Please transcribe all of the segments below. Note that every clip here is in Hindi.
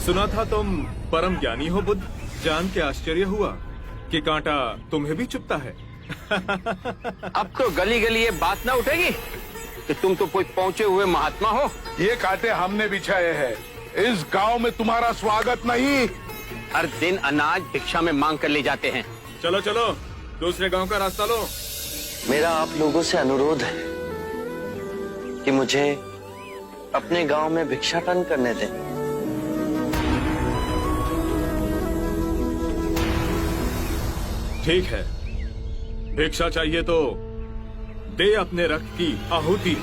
सुना था तुम परम ज्ञानी हो बुद्ध। जान के आश्चर्य हुआ कि कांटा तुम्हें भी चुभता है। अब तो गली गली ये बात ना उठेगी कि तुम तो कोई पहुंचे हुए महात्मा हो। ये कांटे हमने बिछाए हैं। इस गांव में तुम्हारा स्वागत नहीं। हर दिन अनाज भिक्षा में मांग कर ले जाते हैं। चलो चलो दूसरे गांव का रास्ता लो। मेरा आप लोगों से अनुरोध है कि मुझे अपने गांव में भिक्षाटन करने दें। ठीक है, भिक्षा चाहिए तो दे अपने रक्त की आहुति।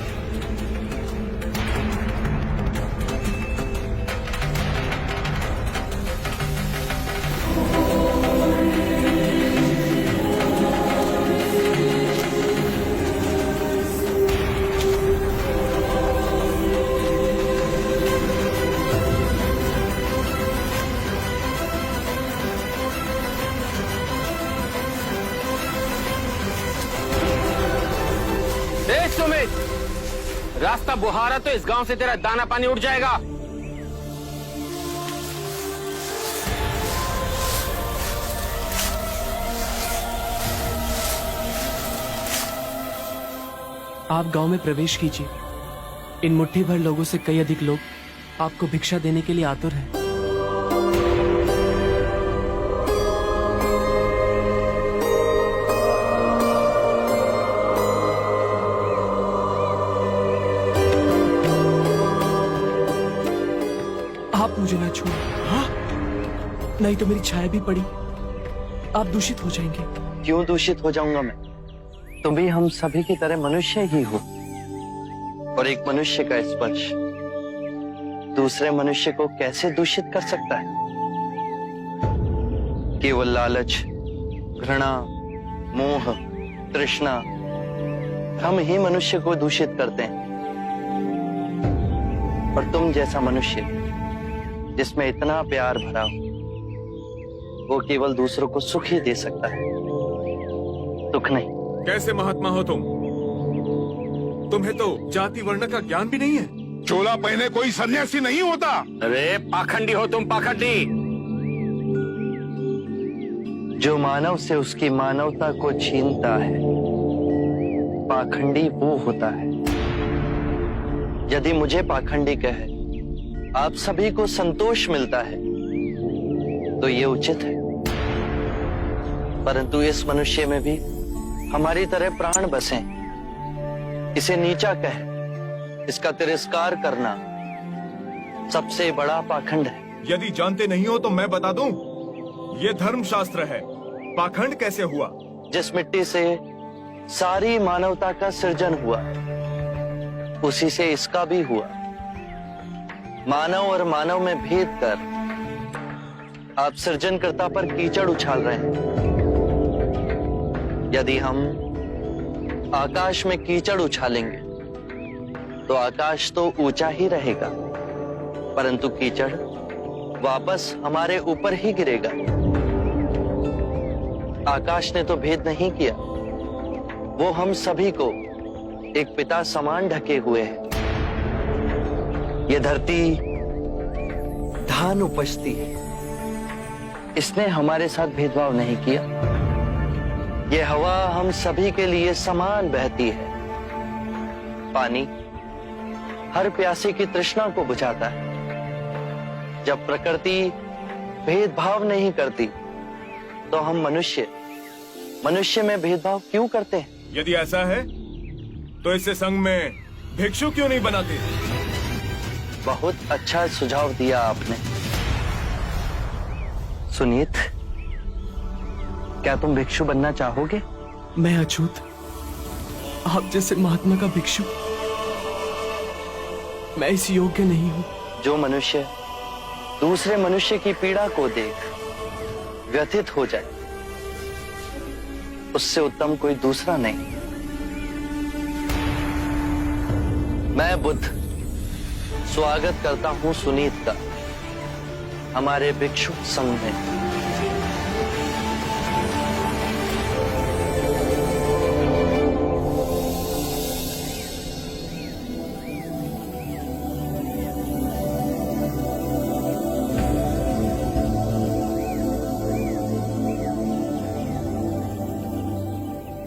सुमित, रास्ता बुहारा तो इस गांव से तेरा दाना पानी उठ जाएगा। आप गांव में प्रवेश कीजिए। इन मुट्ठी भर लोगों से कई अधिक लोग आपको भिक्षा देने के लिए आतुर हैं। आप मुझे ना छूए। हाँ? नहीं तो मेरी छाया भी पड़ी आप दूषित हो जाएंगे। क्यों दूषित हो जाऊंगा मैं? तुम भी हम सभी की तरह मनुष्य ही हो, और एक मनुष्य का स्पर्श दूसरे मनुष्य को कैसे दूषित कर सकता है? केवल लालच, घृणा, मोह, तृष्णा हम ही मनुष्य को दूषित करते हैं। और तुम जैसा मनुष्य जिसमें इतना प्यार भरा हो, वो केवल दूसरों को सुख ही दे सकता है, दुख नहीं। कैसे महात्मा हो तुम? तुम्हें तो जाति वर्ण का ज्ञान भी नहीं है। चोला पहने कोई सन्यासी नहीं होता। अरे पाखंडी हो तुम, पाखंडी। जो मानव से उसकी मानवता को छीनता है, पाखंडी वो होता है। यदि मुझे पाखंडी कहे आप सभी को संतोष मिलता है तो ये उचित है, परंतु इस मनुष्य में भी हमारी तरह प्राण बसे। इसे नीचा कहे, इसका तिरस्कार करना सबसे बड़ा पाखंड है। यदि जानते नहीं हो तो मैं बता दूं, ये धर्मशास्त्र है। पाखंड कैसे हुआ? जिस मिट्टी से सारी मानवता का सृजन हुआ, उसी से इसका भी हुआ। मानव और मानव में भेद कर आप सृजनकर्ता पर कीचड़ उछाल रहे हैं। यदि हम आकाश में कीचड़ उछालेंगे तो आकाश तो ऊंचा ही रहेगा, परंतु कीचड़ वापस हमारे ऊपर ही गिरेगा। आकाश ने तो भेद नहीं किया, वो हम सभी को एक पिता समान ढके हुए है। ये धरती धान उपजती है, इसने हमारे साथ भेदभाव नहीं किया। ये हवा हम सभी के लिए समान बहती है। पानी हर प्यासे की तृष्णा को बुझाता है। जब प्रकृति भेदभाव नहीं करती तो हम मनुष्य में भेदभाव क्यों करते हैं? यदि ऐसा है तो इससे संघ में भिक्षु क्यों नहीं बनाते? बहुत अच्छा सुझाव दिया आपने। सुनीत, क्या तुम भिक्षु बनना चाहोगे? मैं अछूत, आप जैसे महात्मा का भिक्षु मैं इस योग्य नहीं हूं। जो मनुष्य दूसरे मनुष्य की पीड़ा को देख व्यथित हो जाए, उससे उत्तम कोई दूसरा नहीं। मैं बुद्ध स्वागत करता हूं सुनीत का हमारे भिक्षु संघ में।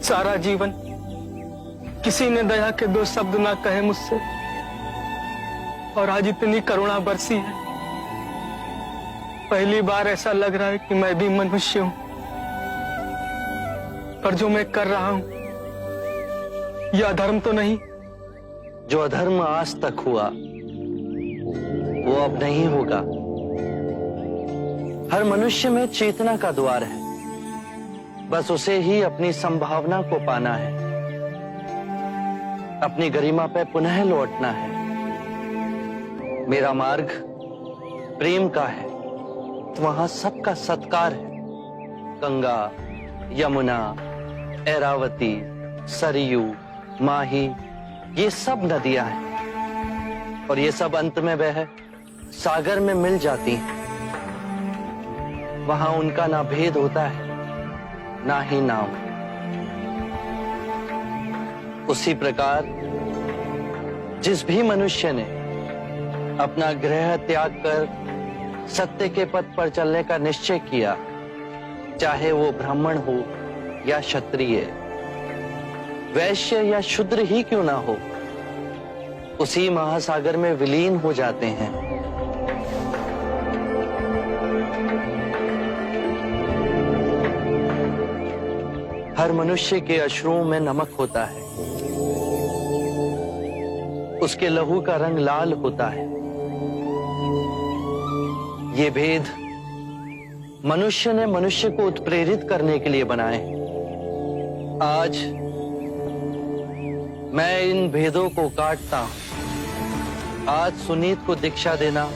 सारा जीवन किसी ने दया के 2 शब्द ना कहे मुझसे, और आज इतनी करुणा बरसी है। पहली बार ऐसा लग रहा है कि मैं भी मनुष्य हूं, पर जो मैं कर रहा हूं यह अधर्म तो नहीं? जो अधर्म आज तक हुआ वो अब नहीं होगा। हर मनुष्य में चेतना का द्वार है, बस उसे ही अपनी संभावना को पाना है, अपनी गरिमा पे पुनः लौटना है। मेरा मार्ग प्रेम का है, वहां सबका सत्कार है। गंगा, यमुना, ऐरावती, सरयू, माही, ये सब नदियां हैं, और ये सब अंत में वह सागर में मिल जाती हैं। वहां उनका ना भेद होता है, ना ही नाम। उसी प्रकार जिस भी मनुष्य ने अपना गृह त्याग कर सत्य के पथ पर चलने का निश्चय किया, चाहे वो ब्राह्मण हो या क्षत्रिय, वैश्य या शूद्र ही क्यों ना हो, उसी महासागर में विलीन हो जाते हैं। हर मनुष्य के अश्रुओं में नमक होता है, उसके लहू का रंग लाल होता है। ये भेद मनुष्य ने मनुष्य को उत्प्रेरित करने के लिए बनाए। आज मैं इन भेदों को काटता हूं। आज सुनीत को दीक्षा देना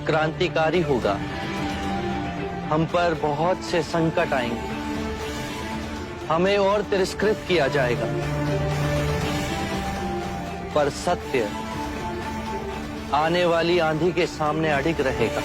क्रांतिकारी होगा। हम पर बहुत से संकट आएंगे, हमें और तिरस्कृत किया जाएगा, पर सत्य आने वाली आंधी के सामने अडिग रहेगा।